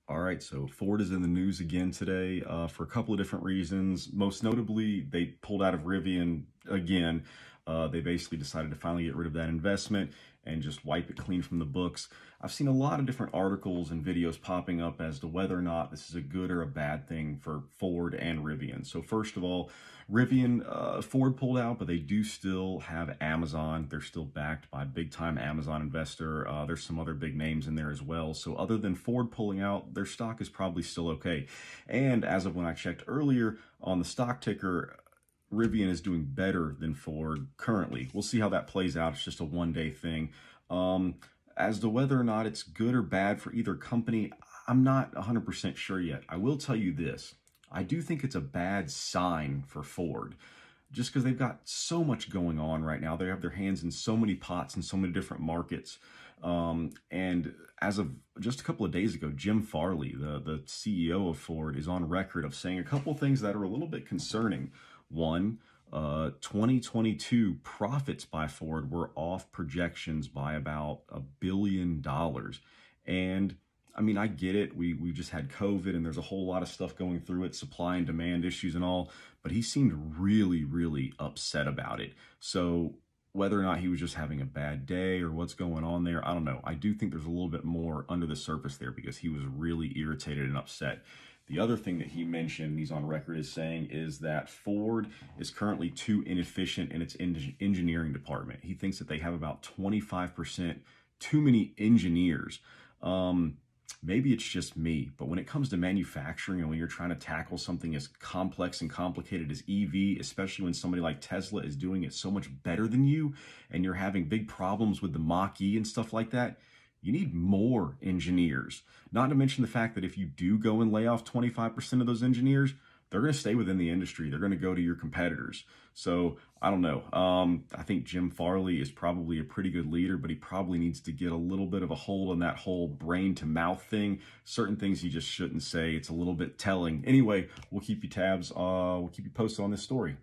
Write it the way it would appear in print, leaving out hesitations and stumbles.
All right, so Ford is in the news again today for a couple of different reasons. Most notably, they pulled out of Rivian again. They basically decided to finally get rid of that investment and just wipe it clean from the books. I've seen a lot of different articles and videos popping up as to whether or not this is a good or a bad thing for Ford and Rivian. So first of all, Rivian, Ford pulled out, but they do still have Amazon. They're still backed by a big-time Amazon investor. There's some other big names in there as well. So other than Ford pulling out, their stock is probably still okay. And as of when I checked earlier on the stock ticker, Rivian is doing better than Ford currently. We'll see how that plays out. It's just a one-day thing. As to whether or not it's good or bad for either company, I'm not 100% sure yet. I will tell you this. I do think it's a bad sign for Ford, just because they've got so much going on right now. They have their hands in so many pots in so many different markets. And as of just a couple of days ago, Jim Farley, the CEO of Ford, is on record of saying a couple of things that are a little bit concerning. One, 2022 profits by Ford were off projections by about $1 billion. And I mean, I get it. We just had COVID and there's a whole lot of stuff going through it, supply and demand issues and all, but he seemed really, really upset about it. So whether or not he was just having a bad day or what's going on there, I don't know. I do think there's a little bit more under the surface there because he was really irritated and upset. The other thing that he mentioned, he's on record as saying, is that Ford is currently too inefficient in its engineering department. He thinks that they have about 25% too many engineers. Maybe it's just me, but when it comes to manufacturing and when you're trying to tackle something as complex and complicated as EV, especially when somebody like Tesla is doing it so much better than you and you're having big problems with the Mach-E and stuff like that, you need more engineers. Not to mention the fact that if you do go and lay off 25% of those engineers, they're going to stay within the industry. They're going to go to your competitors. So I don't know. I think Jim Farley is probably a pretty good leader, but he probably needs to get a little bit of a hold on that whole brain to mouth thing. Certain things he just shouldn't say. It's a little bit telling. Anyway, we'll keep you tabs. We'll keep you posted on this story.